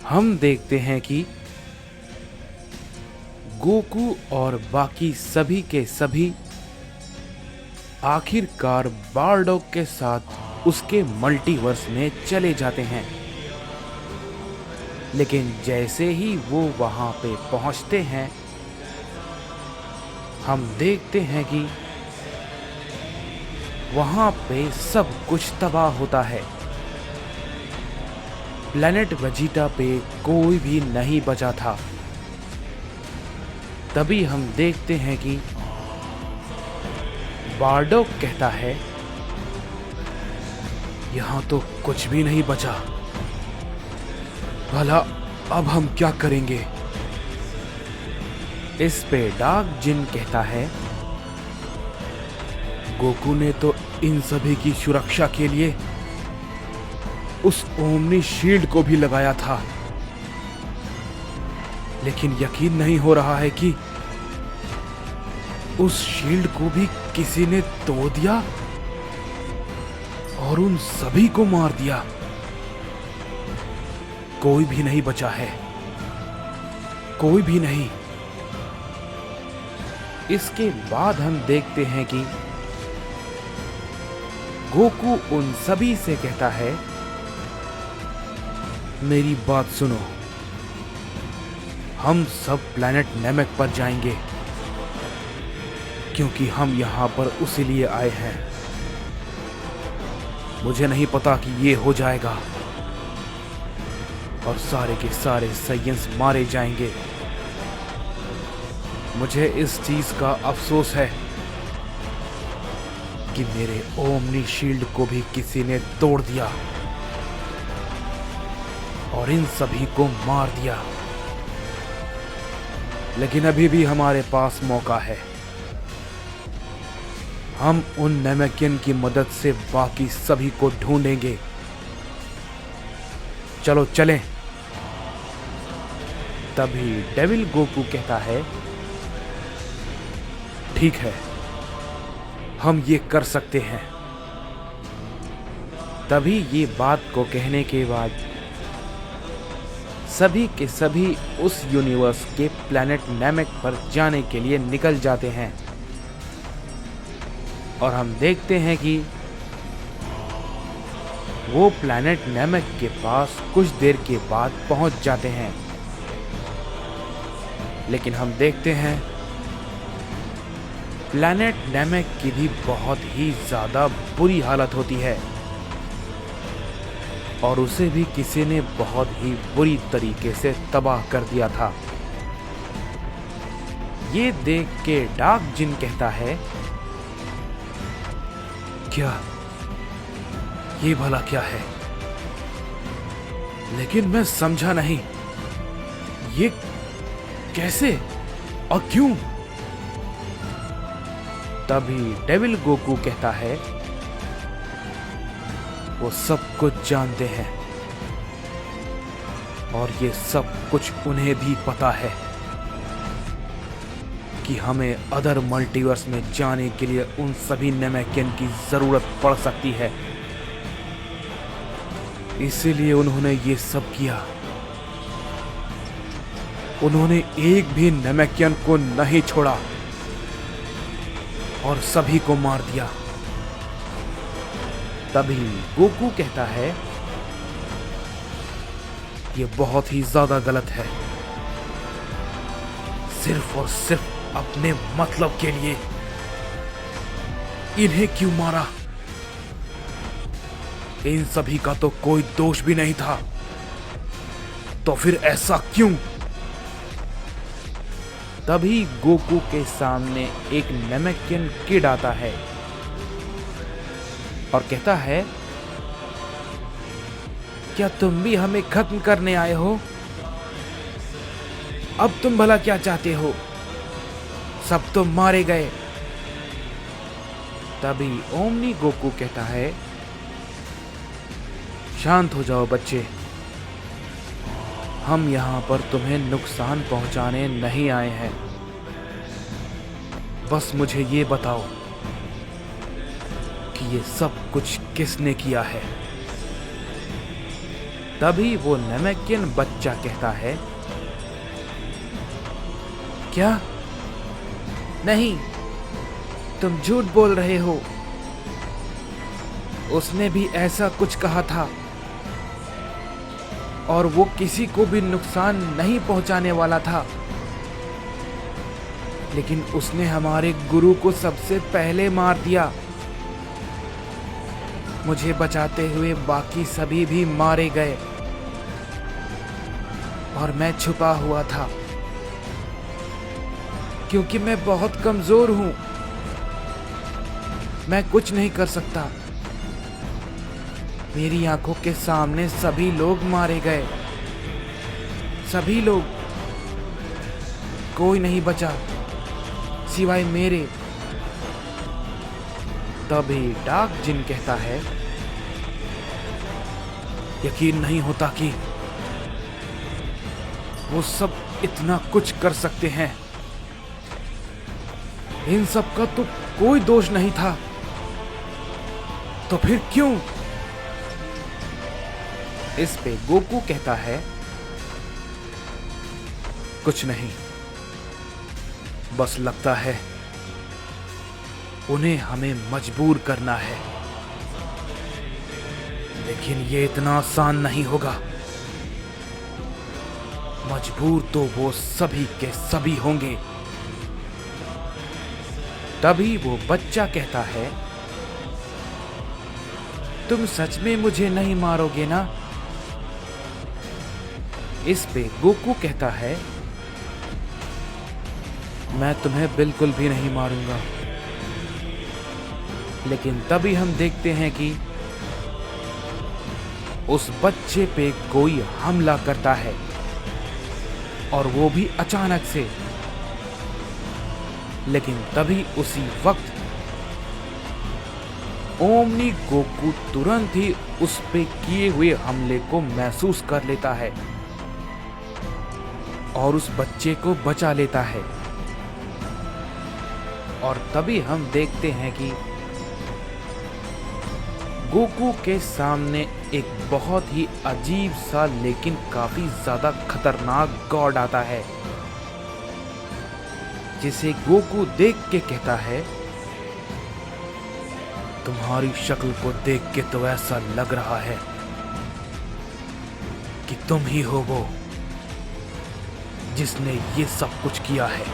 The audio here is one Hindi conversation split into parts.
हम देखते हैं कि गोकू और बाकी सभी के सभी आखिरकार बारडॉग के साथ उसके मल्टीवर्स में चले जाते हैं। लेकिन जैसे ही वो वहां पे पहुंचते हैं, हम देखते हैं कि वहां पे सब कुछ तबाह होता है। प्लेनेट वेजिटा पे कोई भी नहीं बचा था। तभी हम देखते हैं कि बारडॉग कहता है, यहां तो कुछ भी नहीं बचा। भला अब हम क्या करेंगे? इस पे डार्क जिन कहता है, गोकू ने तो इन सभी की सुरक्षा के लिए उस ओमनी शील्ड को भी लगाया था, लेकिन यकीन नहीं हो रहा है कि उस शील्ड को भी किसी ने तोड़ दिया और उन सभी को मार दिया। कोई भी नहीं बचा है, कोई भी नहीं। इसके बाद हम देखते हैं कि गोकू उन सभी से कहता है, मेरी बात सुनो, हम सब प्लैनेट नैमेक पर जाएंगे, क्योंकि हम यहां पर उसी लिए आए हैं। मुझे नहीं पता कि ये हो जाएगा और सारे के सारे साइंस मारे जाएंगे। मुझे इस चीज का अफसोस है कि मेरे ओमनी शील्ड को भी किसी ने तोड़ दिया और इन सभी को मार दिया। लेकिन अभी भी हमारे पास मौका है। हम उन नैमेकियन की मदद से बाकी सभी को ढूंढेंगे। चलो चलें। तभी डेविल गोकू कहता है, ठीक है, हम ये कर सकते हैं। तभी ये बात को कहने के बाद सभी के सभी उस यूनिवर्स के प्लैनेट नैमेक पर जाने के लिए निकल जाते हैं। और हम देखते हैं कि वो प्लैनेट नैमेक के पास कुछ देर के बाद पहुंच जाते हैं। लेकिन हम देखते हैं प्लैनेट नैमेक की भी बहुत ही ज्यादा बुरी हालत होती है और उसे भी किसी ने बहुत ही बुरी तरीके से तबाह कर दिया था। ये देख के डार्क जिन कहता है, क्या ये भला क्या है? लेकिन मैं समझा नहीं, ये कैसे और क्यों? तभी डेविल गोकू कहता है, वो सब कुछ जानते हैं और ये सब कुछ उन्हें भी पता है कि हमें अदर मल्टीवर्स में जाने के लिए उन सभी नैमेकियन की जरूरत पड़ सकती है। इसीलिए उन्होंने ये सब किया। उन्होंने एक भी नैमेकियन को नहीं छोड़ा और सभी को मार दिया। तभी गोकू कहता है, ये बहुत ही ज्यादा गलत है। सिर्फ और सिर्फ अपने मतलब के लिए इन्हें क्यों मारा? इन सभी का तो कोई दोष भी नहीं था, तो फिर ऐसा क्यों? तभी गोकू के सामने एक नैमेकियन किड आता है और कहता है, क्या तुम भी हमें खत्म करने आए हो? अब तुम भला क्या चाहते हो? सब तो मारे गए। तभी ओमनी गोकू कहता है, शांत हो जाओ बच्चे, हम यहां पर तुम्हें नुकसान पहुंचाने नहीं आए हैं। बस मुझे ये बताओ कि ये सब कुछ किसने किया है? तभी वो नमेकियन बच्चा कहता है, क्या? नहीं, तुम झूठ बोल रहे हो। उसने भी ऐसा कुछ कहा था और वो किसी को भी नुकसान नहीं पहुंचाने वाला था, लेकिन उसने हमारे गुरु को सबसे पहले मार दिया। मुझे बचाते हुए बाकी सभी भी मारे गए और मैं छुपा हुआ था क्योंकि मैं बहुत कमजोर हूं। मैं कुछ नहीं कर सकता। मेरी आंखों के सामने सभी लोग मारे गए, सभी लोग, कोई नहीं बचा सिवाय मेरे। तभी डार्क जिन कहता है, यकीन नहीं होता कि वो सब इतना कुछ कर सकते हैं। इन सब का तो कोई दोष नहीं था, तो फिर क्यों? इस पे गोकू कहता है, कुछ नहीं, बस लगता है उन्हें हमें मजबूर करना है, लेकिन ये इतना आसान नहीं होगा। मजबूर तो वो सभी के सभी होंगे। तभी वो बच्चा कहता है, तुम सच में मुझे नहीं मारोगे ना? इस पे गोकू कहता है, मैं तुम्हें बिल्कुल भी नहीं मारूंगा। लेकिन तभी हम देखते हैं कि उस बच्चे पे कोई हमला करता है, और वो भी अचानक से। लेकिन तभी उसी वक्त ओमनी गोकू तुरंत ही उस पे किए हुए हमले को महसूस कर लेता है और उस बच्चे को बचा लेता है। और तभी हम देखते हैं कि गोकू के सामने एक बहुत ही अजीब सा लेकिन काफी ज्यादा खतरनाक गॉड आता है, जिसे गोकू देख के कहता है, तुम्हारी शक्ल को देख के तो ऐसा लग रहा है कि तुम ही हो वो जिसने ये सब कुछ किया है।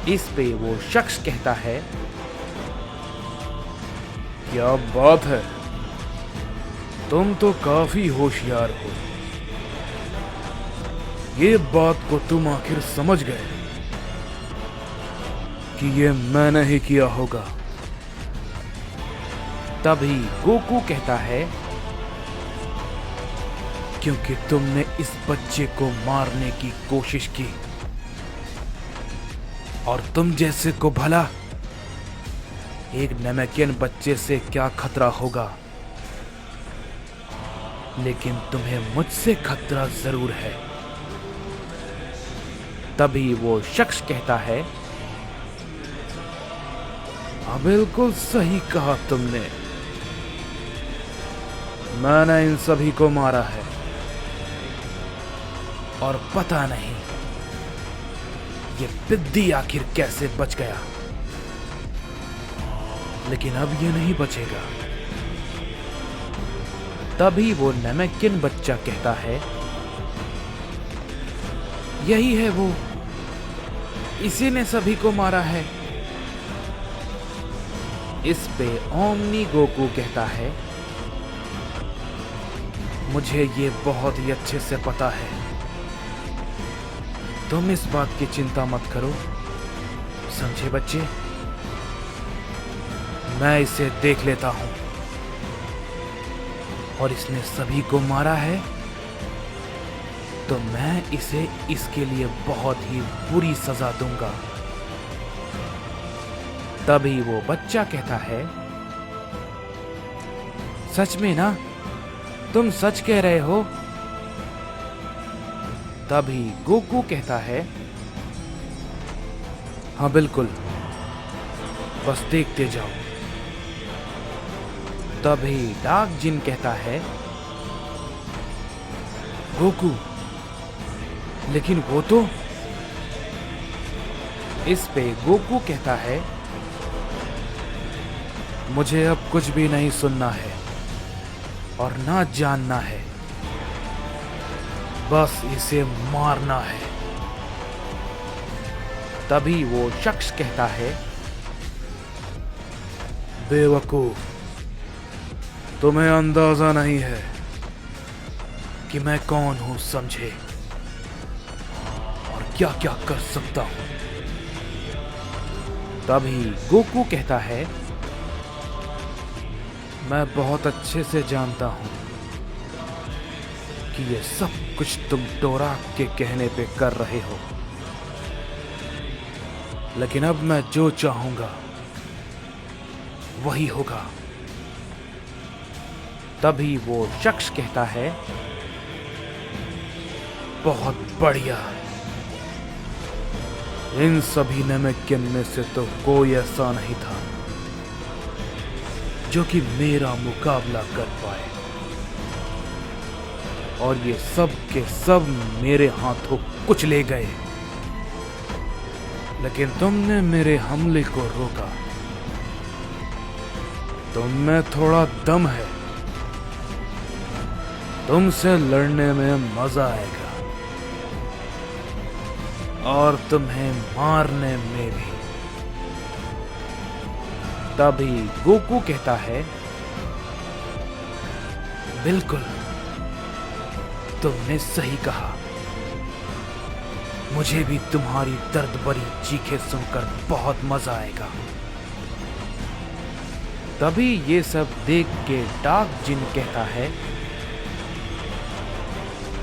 इस पे वो शख्स कहता है, क्या बात है, तुम तो काफी होशियार हो। ये बात को तुम आखिर समझ गए कि ये मैंने ही किया होगा। तभी गोकू कहता है, क्योंकि तुमने इस बच्चे को मारने की कोशिश की, और तुम जैसे को भला एक नमेकियन बच्चे से क्या खतरा होगा, लेकिन तुम्हें मुझसे खतरा जरूर है। तभी वो शख्स कहता है, हाँ बिल्कुल सही कहा तुमने, मैंने इन सभी को मारा है, और पता नहीं ये पिद्दी आखिर कैसे बच गया, लेकिन अब ये नहीं बचेगा। तभी वो नमेकियन बच्चा कहता है, यही है वो, इसी ने सभी को मारा है। इस पे ओमनी गोकू कहता है, मुझे ये बहुत ही अच्छे से पता है, तुम इस बात की चिंता मत करो, समझे बच्चे, मैं इसे देख लेता हूं, और इसने सभी को मारा है, तो मैं इसे इसके लिए बहुत ही बुरी सजा दूंगा। तभी वो बच्चा कहता है, सच में ना, तुम सच कह रहे हो? तभी गोकू कहता है, हाँ बिल्कुल, बस देखते जाओ। तभी डार्क जिन कहता है, गोकू, लेकिन वो तो। इस पे गोकू कहता है, मुझे अब कुछ भी नहीं सुनना है और ना जानना है, बस इसे मारना है। तभी वो शख्स कहता है, बेवकूफ, तुम्हें अंदाजा नहीं है कि मैं कौन हूं, समझे, और क्या क्या कर सकता हूं। तभी गोकू कहता है, मैं बहुत अच्छे से जानता हूं कि ये सब कुछ तुम डोरा के कहने पे कर रहे हो, लेकिन अब मैं जो चाहूंगा वही होगा। तभी वो शख्स कहता है, बहुत बढ़िया, इन सभी नमकिन में से तो कोई ऐसा नहीं था जो कि मेरा मुकाबला कर पाए, और ये सब के सब मेरे हाथों कुचले गए, लेकिन तुमने मेरे हमले को रोका। तुम में थोड़ा दम है, तुमसे लड़ने में मजा आएगा और तुम्हें मारने में भी। तभी गोकू कहता है, बिल्कुल, तुमने सही कहा, मुझे भी तुम्हारी दर्द भरी चीखें सुनकर बहुत मजा आएगा। तभी ये सब देख के डार्क जिन कहता है,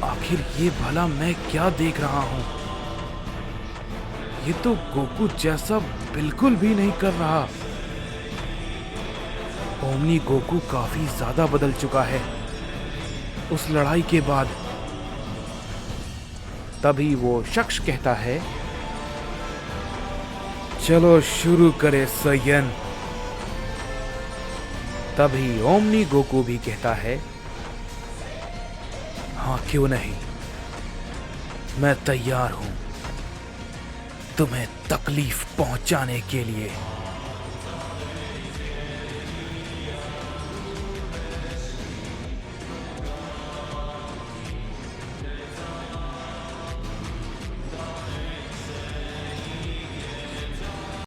आखिर ये भला मैं क्या देख रहा हूं? ये तो गोकू जैसा बिल्कुल भी नहीं कर रहा। ओमनी गोकू काफी ज्यादा बदल चुका है उस लड़ाई के बाद। तभी वो शख्स कहता है, चलो शुरू करें सयन। तभी ओमनी गोकू भी कहता है, हाँ क्यों नहीं, मैं तैयार हूं तुम्हें तकलीफ पहुंचाने के लिए।